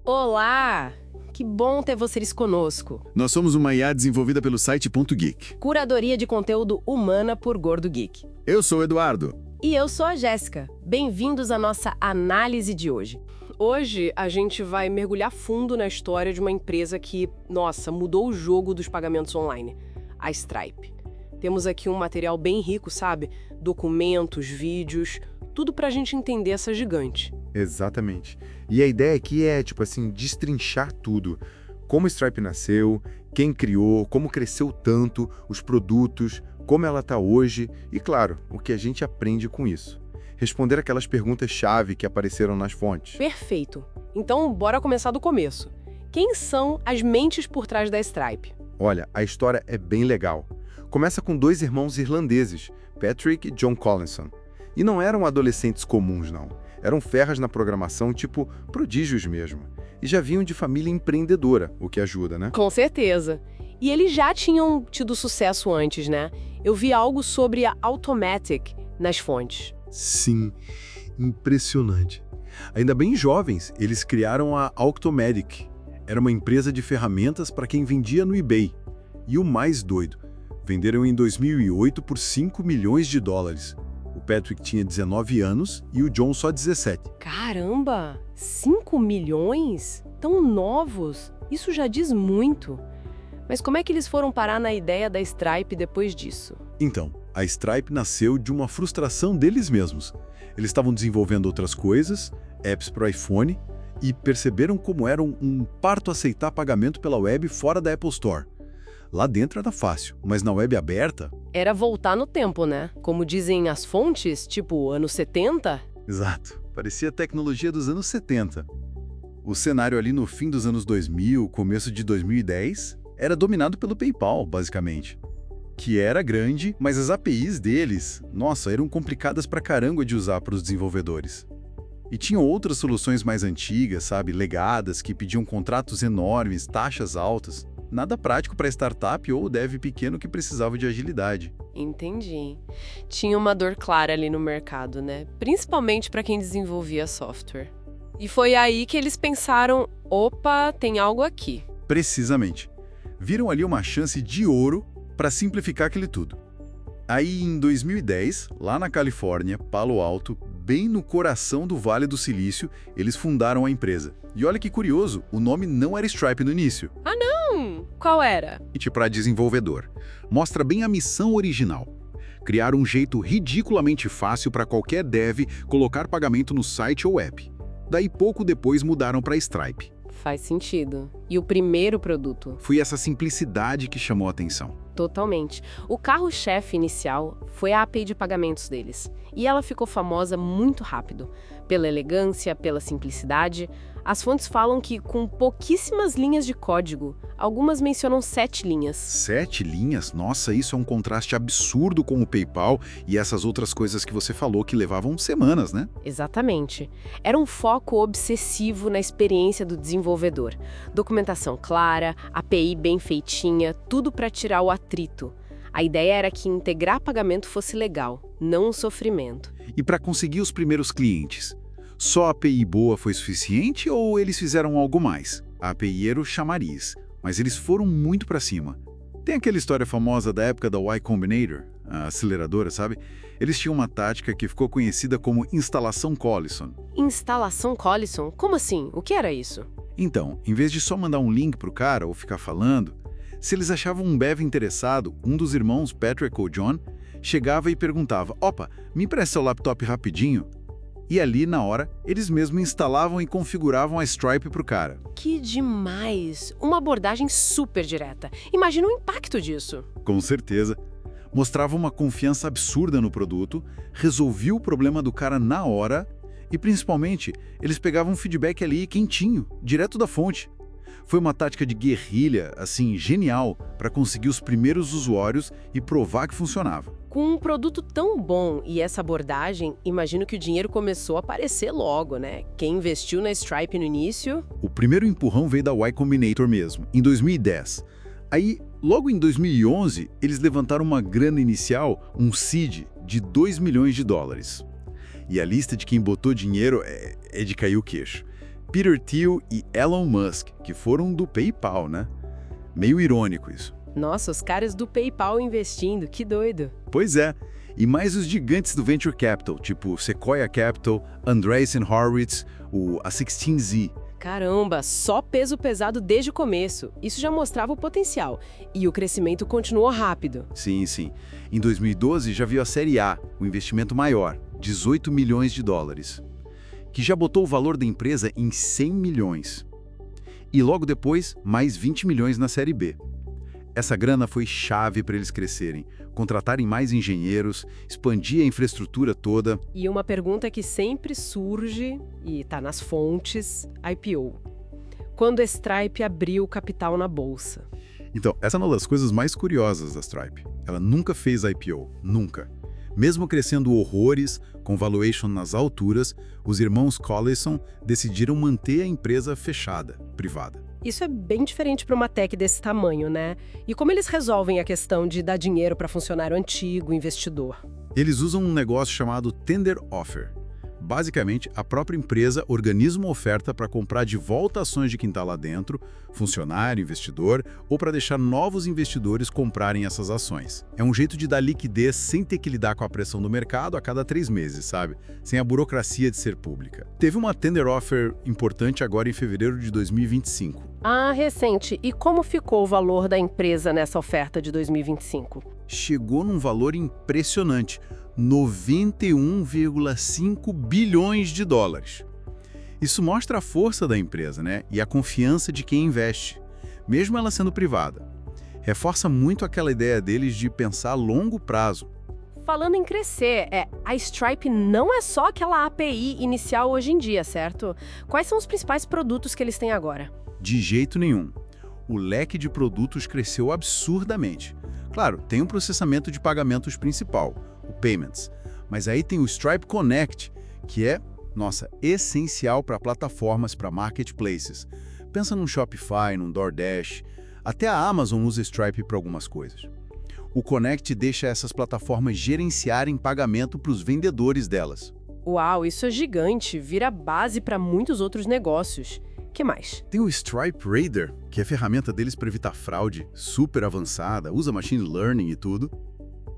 Olá! Que bom ter vocês conosco. Nós somos uma IA desenvolvida pelo site .geek. Curadoria de conteúdo humana por Gordo Geek. Eu sou o Eduardo. E eu sou a Jéssica. Bem-vindos à nossa análise de hoje. Hoje a gente vai mergulhar fundo na história de uma empresa que, nossa, mudou o jogo dos pagamentos online, a Stripe. Temos aqui um material bem rico, sabe? Documentos, vídeos, tudo pra gente entender essa gigante. Exatamente. E a ideia aqui é, destrinchar tudo. Como a Stripe nasceu, quem criou, como cresceu tanto, os produtos, como ela está hoje e, claro, o que a gente aprende com isso. Responder aquelas perguntas-chave que apareceram nas fontes. Perfeito. Então, bora começar do começo. Quem são as mentes por trás da Stripe? Olha, a história é bem legal. Começa com dois irmãos irlandeses, Patrick e John Collinson. E não eram adolescentes comuns, não. Eram ferras na programação, tipo prodígios mesmo. E já vinham de família empreendedora, o que ajuda, né? Com certeza. E eles já tinham tido sucesso antes, né? Eu vi algo sobre a Automatic nas fontes. Sim, impressionante. Ainda bem jovens, eles criaram a Automatic. Era uma empresa de ferramentas para quem vendia no eBay. E o mais doido, venderam em 2008 por 5 milhões de dólares. O Patrick tinha 19 anos e o John só 17. Caramba! 5 milhões? Tão novos! Isso já diz muito. Mas como é que eles foram parar na ideia da Stripe depois disso? Então, a Stripe nasceu de uma frustração deles mesmos. Eles estavam desenvolvendo outras coisas, apps para iPhone, e perceberam como era um parto aceitar pagamento pela web fora da Apple Store. Lá dentro era fácil, mas na web aberta... Era voltar no tempo, né? Como dizem as fontes, tipo anos 70? Exato. Parecia a tecnologia dos anos 70. O cenário ali no fim dos anos 2000, começo de 2010, era dominado pelo PayPal, basicamente. Que era grande, mas as APIs deles, nossa, eram complicadas pra caramba de usar para os desenvolvedores. E tinham outras soluções mais antigas, sabe, legadas, que pediam contratos enormes, taxas altas. Nada prático para startup ou dev pequeno que precisava de agilidade. Entendi. Tinha uma dor clara ali no mercado, né? Principalmente para quem desenvolvia software. E foi aí que eles pensaram, opa, tem algo aqui. Precisamente. Viram ali uma chance de ouro para simplificar aquele tudo. Aí, em 2010, lá na Califórnia, Palo Alto, bem no coração do Vale do Silício, eles fundaram a empresa. E olha que curioso, o nome não era Stripe no início. Ah, não! Qual era? Para desenvolvedor. Mostra bem a missão original. Criar um jeito ridiculamente fácil para qualquer dev colocar pagamento no site ou app. Daí pouco depois mudaram para Stripe. Faz sentido. E o primeiro produto? Foi essa simplicidade que chamou a atenção. Totalmente. O carro-chefe inicial foi a API de pagamentos deles. E ela ficou famosa muito rápido. Pela elegância, pela simplicidade. As fontes falam que com pouquíssimas linhas de código, algumas mencionam 7 linhas. 7 linhas? Nossa, isso é um contraste absurdo com o PayPal e essas outras coisas que você falou que levavam semanas, né? Exatamente. Era um foco obsessivo na experiência do desenvolvedor. Documentação clara, API bem feitinha, tudo para tirar o atrito. A ideia era que integrar pagamento fosse legal, não um sofrimento. E para conseguir os primeiros clientes? Só a API boa foi suficiente ou eles fizeram algo mais? A API era o chamariz, mas eles foram muito para cima. Tem aquela história famosa da época da Y Combinator, a aceleradora, sabe? Eles tinham uma tática que ficou conhecida como instalação Collison. Instalação Collison? Como assim? O que era isso? Então, em vez de só mandar um link pro cara ou ficar falando, se eles achavam um dev interessado, um dos irmãos, Patrick ou John, chegava e perguntava, opa, me empresta seu laptop rapidinho? E ali, na hora, eles mesmos instalavam e configuravam a Stripe pro cara. Que demais! Uma abordagem super direta. Imagina o impacto disso. Com certeza. Mostrava uma confiança absurda no produto, resolvia o problema do cara na hora e, principalmente, eles pegavam um feedback ali quentinho, direto da fonte. Foi uma tática de guerrilha, assim, genial, para conseguir os primeiros usuários e provar que funcionava. Com um produto tão bom e essa abordagem, imagino que o dinheiro começou a aparecer logo, né? Quem investiu na Stripe no início... O primeiro empurrão veio da Y Combinator mesmo, em 2010. Aí, logo em 2011, eles levantaram uma grana inicial, um seed, de 2 milhões de dólares. E a lista de quem botou dinheiro é de cair o queixo. Peter Thiel e Elon Musk, que foram do PayPal, né? Meio irônico isso. Nossa, os caras do PayPal investindo, que doido. Pois é. E mais os gigantes do Venture Capital, tipo Sequoia Capital, Andreessen Horowitz, a 16Z. Caramba, só peso pesado desde o começo. Isso já mostrava o potencial. E o crescimento continuou rápido. Sim, sim. Em 2012 já viu a Série A, o investimento maior, 18 milhões de dólares, que já botou o valor da empresa em 100 milhões. E logo depois, mais 20 milhões na Série B. Essa grana foi chave para eles crescerem, contratarem mais engenheiros, expandir a infraestrutura toda. E uma pergunta que sempre surge, e está nas fontes, IPO. Quando a Stripe abriu capital na bolsa? Então, essa é uma das coisas mais curiosas da Stripe. Ela nunca fez IPO, nunca. Mesmo crescendo horrores, com valuation nas alturas, os irmãos Collison decidiram manter a empresa fechada, privada. Isso é bem diferente para uma tech desse tamanho, né? E como eles resolvem a questão de dar dinheiro para funcionário antigo, investidor? Eles usam um negócio chamado Tender Offer. Basicamente, a própria empresa organiza uma oferta para comprar de volta ações de quem está lá dentro, funcionário, investidor, ou para deixar novos investidores comprarem essas ações. É um jeito de dar liquidez sem ter que lidar com a pressão do mercado a cada 3 meses, sabe? Sem a burocracia de ser pública. Teve uma Tender Offer importante agora em fevereiro de 2025. Ah, recente. E como ficou o valor da empresa nessa oferta de 2025? Chegou num valor impressionante, 91,5 bilhões de dólares. Isso mostra a força da empresa, né? E a confiança de quem investe, mesmo ela sendo privada. Reforça muito aquela ideia deles de pensar a longo prazo. Falando em crescer, a Stripe não é só aquela API inicial hoje em dia, certo? Quais são os principais produtos que eles têm agora? De jeito nenhum. O leque de produtos cresceu absurdamente. Claro, tem um processamento de pagamentos principal, o Payments. Mas aí tem o Stripe Connect, que é, nossa, essencial para plataformas, para marketplaces. Pensa num Shopify, num DoorDash, até a Amazon usa Stripe para algumas coisas. O Connect deixa essas plataformas gerenciarem pagamento para os vendedores delas. Uau, isso é gigante, vira base para muitos outros negócios. Que mais? Tem o Stripe Radar, que é a ferramenta deles para evitar fraude, super avançada, usa machine learning e tudo.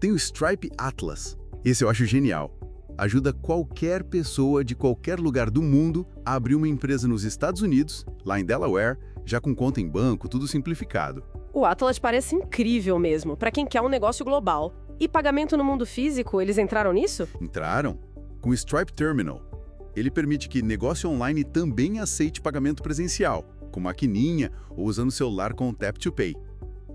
Tem o Stripe Atlas. Esse eu acho genial. Ajuda qualquer pessoa de qualquer lugar do mundo a abrir uma empresa nos Estados Unidos, lá em Delaware, já com conta em banco, tudo simplificado. O Atlas parece incrível mesmo, para quem quer um negócio global. E pagamento no mundo físico, eles entraram nisso? Entraram com o Stripe Terminal. Ele permite que negócio online também aceite pagamento presencial, com maquininha ou usando celular com Tap to Pay.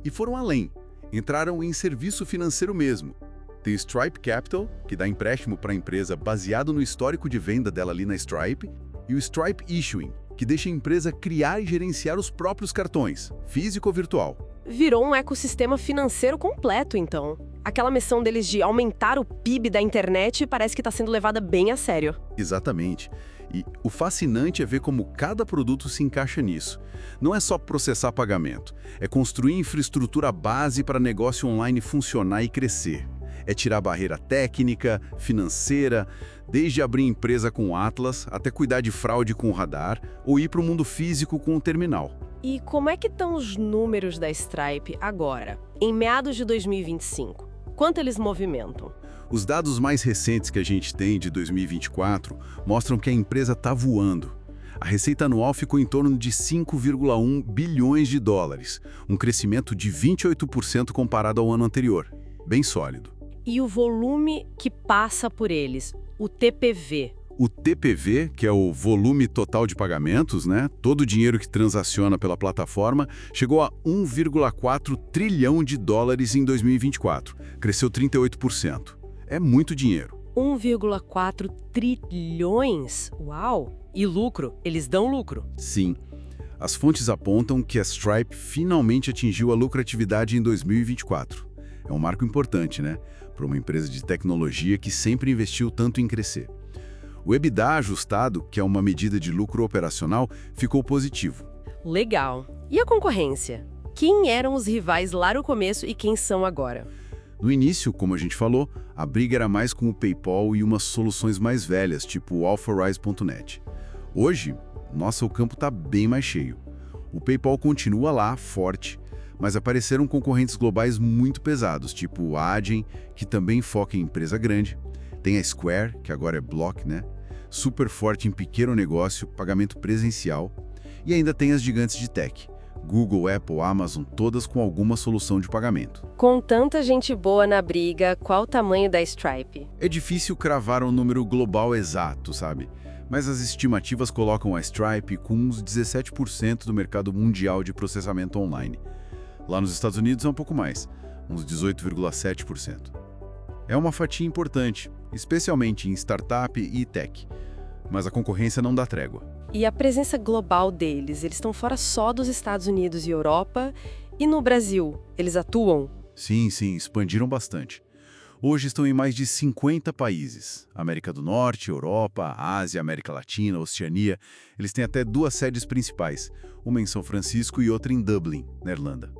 E foram além. Entraram em serviço financeiro mesmo. Tem o Stripe Capital, que dá empréstimo para a empresa baseado no histórico de venda dela ali na Stripe, e o Stripe Issuing, que deixa a empresa criar e gerenciar os próprios cartões, físico ou virtual. Virou um ecossistema financeiro completo, então. Aquela missão deles de aumentar o PIB da internet parece que está sendo levada bem a sério. Exatamente. E o fascinante é ver como cada produto se encaixa nisso. Não é só processar pagamento, é construir infraestrutura base para negócio online funcionar e crescer. É tirar barreira técnica, financeira, desde abrir empresa com o Atlas até cuidar de fraude com o radar ou ir para o mundo físico com o terminal. E como é que estão os números da Stripe agora, em meados de 2025? Quanto eles movimentam? Os dados mais recentes que a gente tem de 2024 mostram que a empresa está voando. A receita anual ficou em torno de 5,1 bilhões de dólares, um crescimento de 28% comparado ao ano anterior. Bem sólido. E o volume que passa por eles, o TPV? O TPV, que é o volume total de pagamentos, né? Todo o dinheiro que transaciona pela plataforma, chegou a 1,4 trilhão de dólares em 2024. Cresceu 38%. É muito dinheiro. 1,4 trilhões? Uau! E lucro? Eles dão lucro? Sim. As fontes apontam que a Stripe finalmente atingiu a lucratividade em 2024. É um marco importante, né? Para uma empresa de tecnologia que sempre investiu tanto em crescer. O EBITDA ajustado, que é uma medida de lucro operacional, ficou positivo. Legal. E a concorrência? Quem eram os rivais lá no começo e quem são agora? No início, como a gente falou, a briga era mais com o PayPal e umas soluções mais velhas, tipo o Authorize.net. Hoje, Nossa, o campo está bem mais cheio. O PayPal continua lá, forte, mas apareceram concorrentes globais muito pesados, tipo a Adyen, que também foca em empresa grande. Tem a Square, que agora é Block, né? Super forte em pequeno negócio, pagamento presencial. E ainda tem as gigantes de tech. Google, Apple, Amazon, todas com alguma solução de pagamento. Com tanta gente boa na briga, qual o tamanho da Stripe? É difícil cravar um número global exato, sabe? Mas as estimativas colocam a Stripe com uns 17% do mercado mundial de processamento online. Lá nos Estados Unidos é um pouco mais, uns 18,7%. É uma fatia importante, especialmente em startup e tech. Mas a concorrência não dá trégua. E a presença global deles? Eles estão fora só dos Estados Unidos e Europa? E no Brasil, eles atuam? Sim, expandiram bastante. Hoje estão em mais de 50 países. América do Norte, Europa, Ásia, América Latina, Oceania. Eles têm até 2 sedes principais, uma em São Francisco e outra em Dublin, na Irlanda.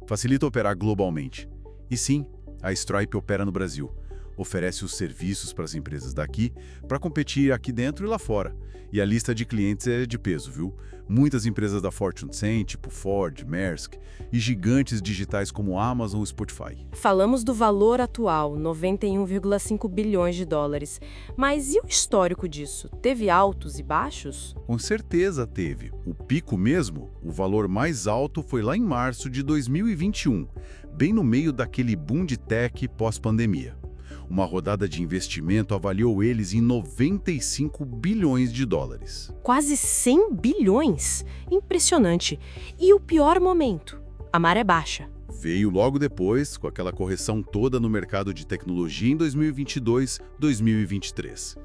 Facilita operar globalmente. E sim, a Stripe opera no Brasil. Oferece os serviços para as empresas daqui para competir aqui dentro e lá fora. E a lista de clientes é de peso, viu? Muitas empresas da Fortune 100, tipo Ford, Maersk, e gigantes digitais como Amazon e Spotify. Falamos do valor atual, 91,5 bilhões de dólares. Mas e o histórico disso? Teve altos e baixos? Com certeza teve. O pico mesmo, o valor mais alto foi lá em março de 2021, bem no meio daquele boom de tech pós-pandemia. Uma rodada de investimento avaliou eles em 95 bilhões de dólares. Quase 100 bilhões? Impressionante. E o pior momento? A maré baixa. Veio logo depois, com aquela correção toda no mercado de tecnologia em 2022, 2023.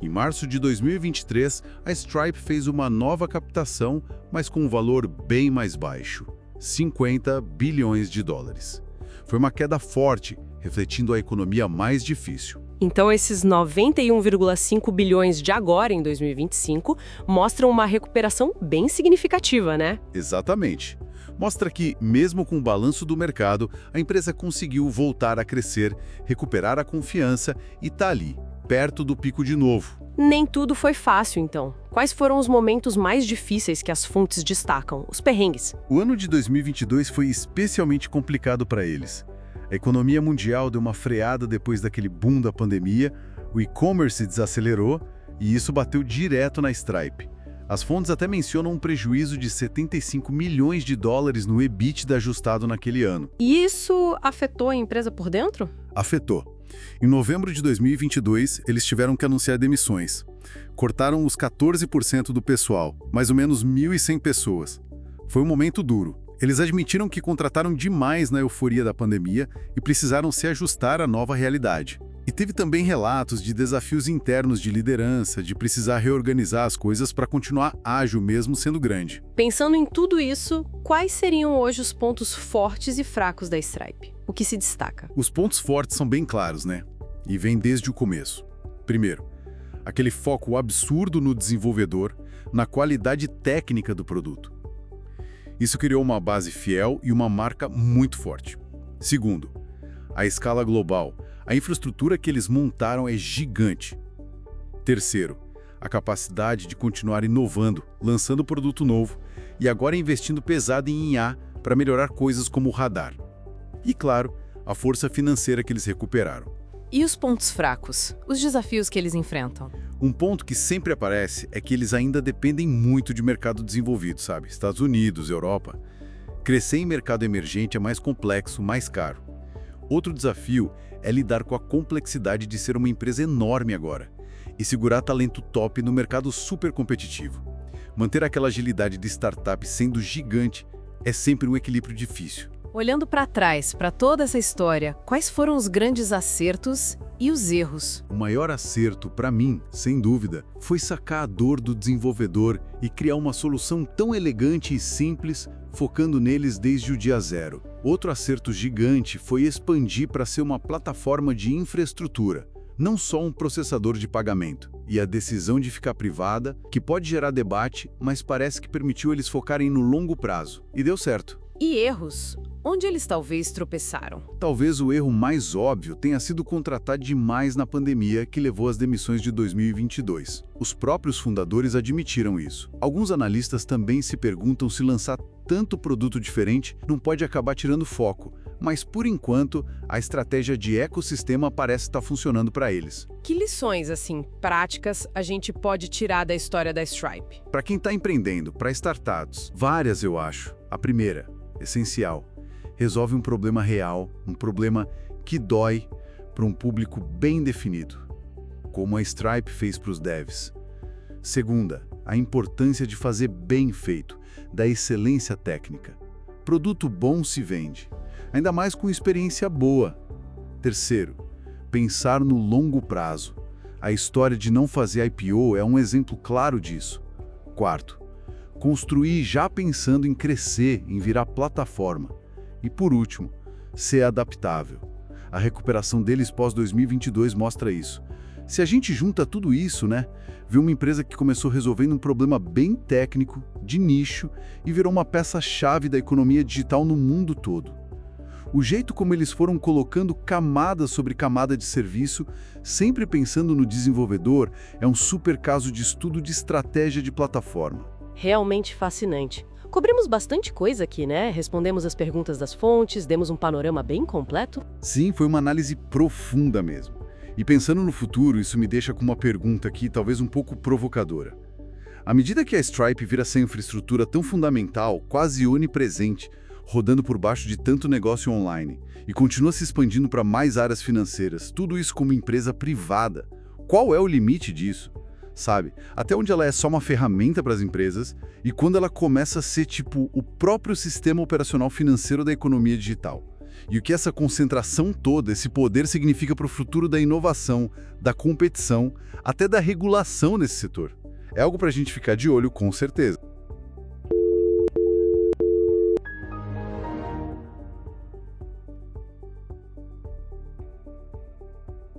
Em março de 2023, a Stripe fez uma nova captação, mas com um valor bem mais baixo, 50 bilhões de dólares. Foi uma queda forte, refletindo a economia mais difícil. Então esses 91,5 bilhões de agora, em 2025, mostram uma recuperação bem significativa, né? Exatamente. Mostra que, mesmo com o balanço do mercado, a empresa conseguiu voltar a crescer, recuperar a confiança e tá ali, perto do pico de novo. Nem tudo foi fácil, então. Quais foram os momentos mais difíceis que as fontes destacam, os perrengues? O ano de 2022 foi especialmente complicado para eles. A economia mundial deu uma freada depois daquele boom da pandemia, o e-commerce desacelerou e isso bateu direto na Stripe. As fontes até mencionam um prejuízo de 75 milhões de dólares no EBITDA ajustado naquele ano. E isso afetou a empresa por dentro? Afetou. Em novembro de 2022, eles tiveram que anunciar demissões. Cortaram os 14% do pessoal, mais ou menos 1.100 pessoas. Foi um momento duro. Eles admitiram que contrataram demais na euforia da pandemia e precisaram se ajustar à nova realidade. E teve também relatos de desafios internos de liderança, de precisar reorganizar as coisas para continuar ágil mesmo sendo grande. Pensando em tudo isso, quais seriam hoje os pontos fortes e fracos da Stripe? O que se destaca? Os pontos fortes são bem claros, né? E vêm desde o começo. Primeiro, aquele foco absurdo no desenvolvedor, na qualidade técnica do produto. Isso criou uma base fiel e uma marca muito forte. Segundo, a escala global. A infraestrutura que eles montaram é gigante. Terceiro, a capacidade de continuar inovando, lançando produto novo e agora investindo pesado em IA para melhorar coisas como o radar. E, claro, a força financeira que eles recuperaram. E os pontos fracos? Os desafios que eles enfrentam? Um ponto que sempre aparece é que eles ainda dependem muito de mercado desenvolvido, sabe? Estados Unidos, Europa. Crescer em mercado emergente é mais complexo, mais caro. Outro desafio é lidar com a complexidade de ser uma empresa enorme agora e segurar talento top no mercado super competitivo. Manter aquela agilidade de startup sendo gigante é sempre um equilíbrio difícil. Olhando para trás, para toda essa história, quais foram os grandes acertos e os erros? O maior acerto, para mim, sem dúvida, foi sacar a dor do desenvolvedor e criar uma solução tão elegante e simples, focando neles desde o dia zero. Outro acerto gigante foi expandir para ser uma plataforma de infraestrutura, não só um processador de pagamento. E a decisão de ficar privada, que pode gerar debate, mas parece que permitiu eles focarem no longo prazo. E deu certo. E erros? Onde eles talvez tropeçaram? Talvez o erro mais óbvio tenha sido contratar demais na pandemia que levou às demissões de 2022. Os próprios fundadores admitiram isso. Alguns analistas também se perguntam se lançar tanto produto diferente não pode acabar tirando foco, mas por enquanto a estratégia de ecossistema parece estar funcionando para eles. Que lições, assim, práticas a gente pode tirar da história da Stripe? Para quem está empreendendo, para startups, várias eu acho. A primeira, essencial, resolve um problema real, um problema que dói para um público bem definido, como a Stripe fez para os devs. Segunda, a importância de fazer bem feito, da excelência técnica. Produto bom se vende, ainda mais com experiência boa. Terceiro, pensar no longo prazo. A história de não fazer IPO é um exemplo claro disso. Quarto, construir já pensando em crescer, em virar plataforma. E por último, ser adaptável. A recuperação deles pós-2022 mostra isso. Se a gente junta tudo isso, vê uma empresa que começou resolvendo um problema bem técnico, de nicho, e virou uma peça-chave da economia digital no mundo todo. O jeito como eles foram colocando camada sobre camada de serviço, sempre pensando no desenvolvedor, é um super caso de estudo de estratégia de plataforma. Realmente fascinante. Cobrimos bastante coisa aqui, né? Respondemos as perguntas das fontes, demos um panorama bem completo. Sim, foi uma análise profunda mesmo. E pensando no futuro, isso me deixa com uma pergunta aqui, talvez um pouco provocadora. À medida que a Stripe vira essa infraestrutura tão fundamental, quase onipresente, rodando por baixo de tanto negócio online, e continua se expandindo para mais áreas financeiras, tudo isso como empresa privada, qual é o limite disso? Sabe? Até onde ela é só uma ferramenta para as empresas e quando ela começa a ser tipo o próprio sistema operacional financeiro da economia digital. E o que essa concentração toda, esse poder significa para o futuro da inovação, da competição, até da regulação nesse setor. É algo para a gente ficar de olho com certeza.